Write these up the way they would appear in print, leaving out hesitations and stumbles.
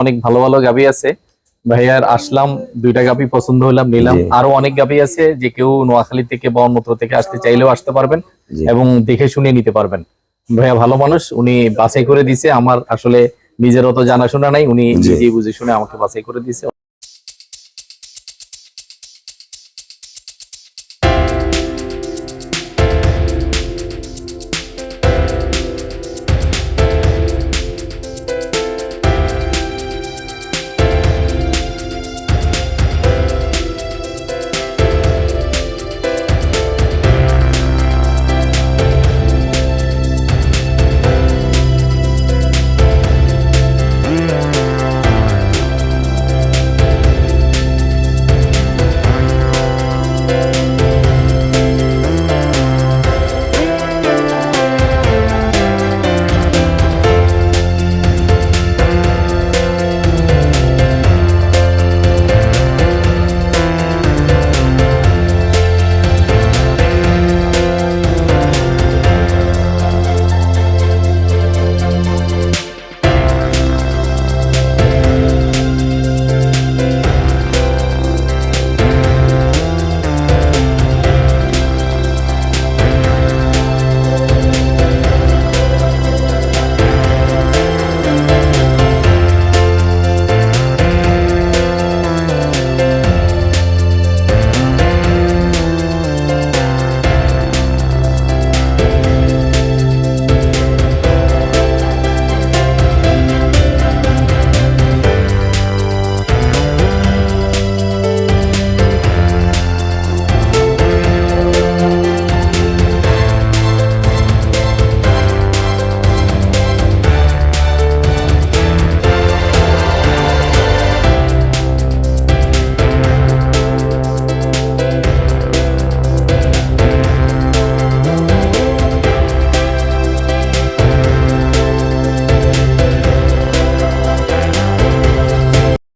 অনেক ভালো ভালো গাভী আছে ভাইয়ার, আসলাম দুইটা গাভী পছন্দ হলাম, নিলাম। আরো অনেক গাভী আছে, যে কেউ নোয়াখালী থেকে বা অন্যত্র থেকে আসতে চাইলেও আসতে পারবেন এবং দেখে শুনে নিতে পারবেন। ভাইয়া ভালো মানুষ, উনি বাছাই করে দিছে। আমার আসলে নিজের অত জানাশোনা নাই, উনি নিজেই বুঝে শুনে আমাকে বাছাই করে দিছে।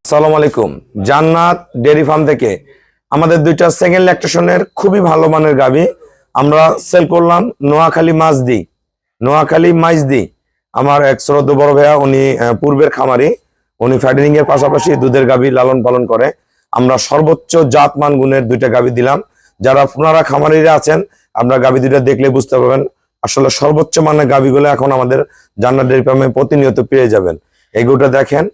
আসসালামু আলাইকুম। জান্নাত ডেয়ারি ফার্ম থেকে আমাদের দুইটা সেকেন্ড ল্যাকটেশনের খুবই ভালো মানের গাভী আমরা সেল করলাম। নোয়াখালী মাইজদি আমার এক শ্রদ্ধ বড় ভাইয়া, উনি পূর্বের খামারি, উনি ফ্যাটেনিং এর পাশাপাশি দুধের গাভী লালন পালন করে। আমরা সর্বোচ্চ জাত মান গুণের দুইটা গাভী দিলাম। যারা আপনারা খামারিরা আছেন, আপনারা গাভী দুইটা দেখলে বুঝতে পারবেন আসলে সর্বোচ্চ মানের গাভীগুলো এখন আমাদের জান্নাত ডেয়ারি ফার্মে প্রতিনিয়ত পেয়ে যাবেন। এই গরুটা দেখেন,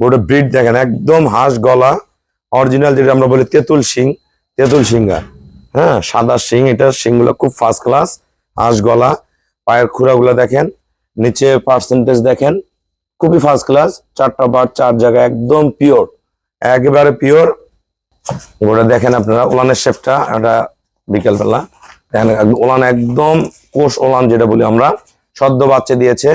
গরুটা ব্রিড দেখেন, একদম হাঁস গলা অরিজিনাল, যেটা আমরা বলি তেঁতুল সিংহা। হ্যাঁ, সাদা শিং, এটা শিংগুলো খুব ফার্স্ট ক্লাস। হাঁস গলা, পায়ের খুঁড়াগুলো দেখেন, নিচে পার্সেন্টেজ দেখেন, খুবই ফার্স্ট ক্লাস। চারটা বার চার জায়গায় একদম পিওর, একেবারে পিওর। ওটা দেখেন আপনারা, ওলানের শেপটা, এটা বিকেলবেলা দেখেন, ওলান একদম কোষ ওলান যেটা বলি আমরা, সদ্য বাচ্চা দিয়েছে,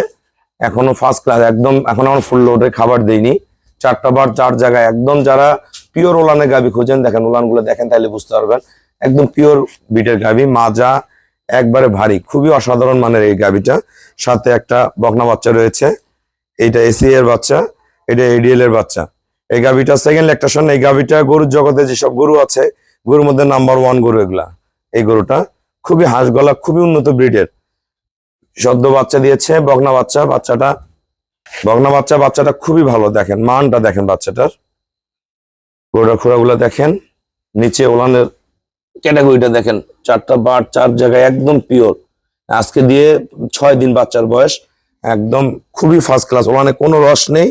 এখনো ফার্স্ট ক্লাস একদম। এখন আমার ফুল লোডের খাবার দেইনি, চারটা বার চার জায়গায় একদম। যারা পিওর ওলানের গাভী খুঁজেন, দেখেন ওলান গুলো দেখেন, তাহলে বুঝতে পারবেন একদম পিওর বিটের গাভী। মাজা একবারে ভারী, খুবই অসাধারণ মানের এই গাভীটা। সাথে একটা বকনা বাচ্চা রয়েছে, এইটা এসি এর বাচ্চা, এটা এডিএল এর বাচ্চা। এই গাভীটা সেকেন্ড ল্যাকটেশন। এই গাভীটা গরুর জগতে যেসব গরু আছে, গরুর মধ্যে নাম্বার 1 গরু এগুলা। এই গরুটা খুবই হাঁস গলা, খুবই উন্নত ব্রিডের, সদ্য বাচ্চা দিয়েছে। বকনা বাচ্চাটা খুবই ভালো, দেখেন মানটা দেখেন বাচ্চাটার, গরুটার খুঁড়াগুলো দেখেন, নিচে ওলানের ক্যাটাগরিটা দেখেন, চারটা বার চার জায়গায় একদম পিওর। আজকে দিয়ে 6 দিন বাচ্চার বয়স, একদম খুবই ফার্স্ট ক্লাস। ওলানে কোনো রস নেই,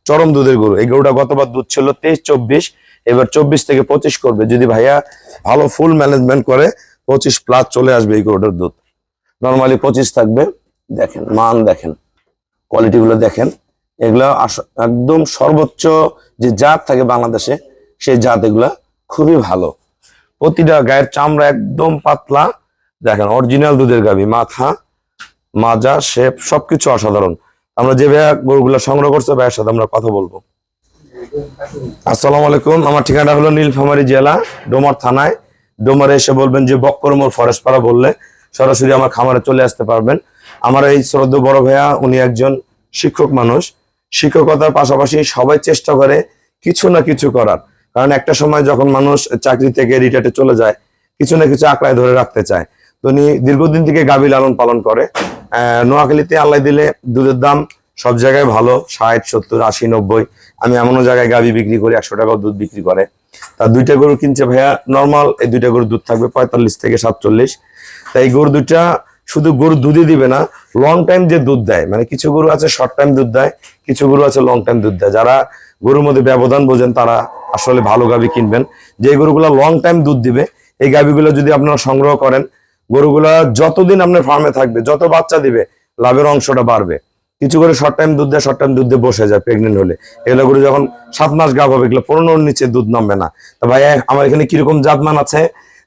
চরম দুধের গরু। এই গরুটা গতবার দুধ ছিল 23-24, এবার 24 থেকে 25 করবে। যদি ভাইয়া ভালো ফুল ম্যানেজমেন্ট করে 25 প্লাস চলে আসবে এই গরুটার দুধ। নর্মালি 25 থাকবে। দেখেন মান, দেখেন কোয়ালিটি গুলো দেখেন, এগুলা একদম সর্বোচ্চ যে জাত থাকে বাংলাদেশে, সেই জাত এগুলা খুবই ভালো। প্রতিটা গায়ের চামড়া একদম পাতলা, দেখেন অরিজিনাল দুধের গাভী। মাথা, মাজা, শেপ সবকিছু অসাধারণ। আমরা যে ভাইয়া গরুগুলা সংগ্রহ করছে, ভাইয়ের সাথে আমরা কথা বলবো। আসসালামু আলাইকুম। আমার ঠিকানা হলো নীলফামারী জেলা, ডোমার থানায়। ডোমারে এসে বলবেন যে বক্করমোর ফরেস্ট পাড়া বললে সরাসরি আমার খামারে চলে আসতে পারবেন। আমার এই শ্রদ্ধ বড় ভাইয়া, উনি একজন শিক্ষক মানুষ। শিক্ষকতার পাশাপাশি সবাই চেষ্টা করে কিছু না কিছু করার, কারণ একটা সময় যখন মানুষ চাকরি থেকে রিটায়ার্ডে চলে যায়, কিছু না কিছু আঁকড়ায় ধরে রাখতে চায়। তো উনি দীর্ঘদিন থেকে গাভী লালন পালন করে। নোয়াখালীতে আল্লাহ দিলে দুধের দাম সব জায়গায় ভালো, 60, 70, 80, 90। আমি এমনও জায়গায় গাভী বিক্রি করি 100 টাকাও দুধ বিক্রি করে। তা দুইটা গরু কিনছে ভাইয়া নর্মাল, এই দুইটা গরু দুধ থাকবে 45 থেকে 47। তাই এই গরু দুইটা শুধু গরু দুধই দিবে না, লং টাইম যে দুধ দেয়, মানে কিছু গরু আছে শর্ট টাইম দুধ দেয়, কিছু গরু আছে লং টাইম দুধ দেয়। যারা গরুর মধ্যে ব্যবধান বোঝেন তারা আসলে ভালো গাভী কিনবেন। যে গরুগুলো লং টাইম দুধ দিবে এই গাভীগুলো যদি আপনারা সংগ্রহ করেন, গরুগুলা যতদিন আপনার ফার্মে থাকবে, যত বাচ্চা দিবে লাভের অংশটা বাড়বে। কিছু করে শর্ট টাইম দুধ দেয়, শর্ট টাইম দুধ দিয়ে বসে যায় প্রেগনেন্ট হলে। এগুলো গরু যখন 7 মাস গাভ হবে, এগুলো 15-র নিচে দুধ নামবে না। তো ভাই আমার এখানে কিরকম জাতমান আছে,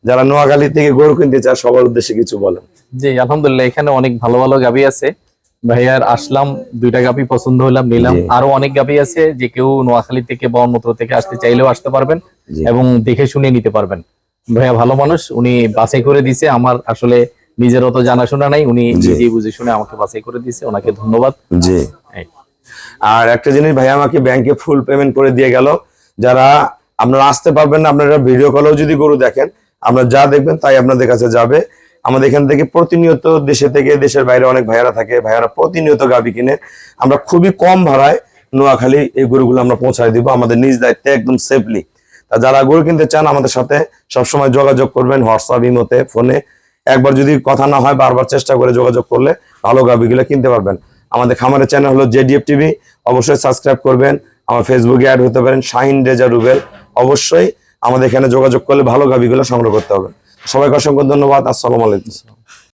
যারা নোয়াখালী থেকে গরু কিনতে চায় সবার উদ্দেশ্যে কিছু বলেন। জি আলহামদুলিল্লাহ, এখানে অনেক ভালো ভালো গাভী আছে। ভাইয়ার আসলাম, দুইটা গাভী পছন্দ হলাম, নিলাম। জি। আরো অনেক গাভী আছে, যে কেউ নোয়াখালী থেকে বা অন্যত্র থেকে আসতে চাইলেও আসতে পারবেন জি। এবং দেখে শুনে নিতে পারবেন। ভাইয়া ভালো মানুষ, উনি বাছাই করে দিছে। আমার আসলে নিজের অত জানাশোনা নাই, উনি জি। নিজেই বুঝে শুনে আমাকে বাছাই করে দিছে, ওনাকে ধন্যবাদ। জি। এই। আর একটা জিনিস ভাই, আমাকে ব্যাংকে ফুল পেমেন্ট করে দিয়ে গেল। যারা আপনারা আসতে পারবেন না, আপনারা ভিডিও কলেও যদি গরু দেখেন, আপনারা যা দেখবেন তাই আপনাদের কাছে যাবে। আমাদের এখান থেকে প্রতিনিয়ত দেশে থেকে দেশের বাইরে অনেক ভাইয়ারা থাকে, ভাইয়ারা প্রতিনিয়ত গাভী কিনে। আমরা খুবই কম ভাড়ায় নোয়াখালী এই গরুগুলো আমরা পৌঁছায় দিব আমাদের নিজ দায়িত্বে, একদম সেফলি। তা যারা গরু কিনতে চান আমাদের সাথে সবসময় যোগাযোগ করবেন, হোয়াটসঅ্যাপ, ইমোতে, ফোনে। একবার যদি কথা না হয় বারবার চেষ্টা করে যোগাযোগ করলে ভালো গাভীগুলো কিনতে পারবেন। আমাদের খামারের চ্যানেল হলো জেডিএফ টিভি, অবশ্যই সাবস্ক্রাইব করবেন। আমার ফেসবুকে অ্যাড হতে পারেন শাহিন রেজা রুবেল। অবশ্যই আমাদের এখানে যোগাযোগ করলে ভালো গাভীগুলো সংগ্রহ করতে হবে। সবাইকে অসংখ্য ধন্যবাদ। আসসালামু আলাইকুম।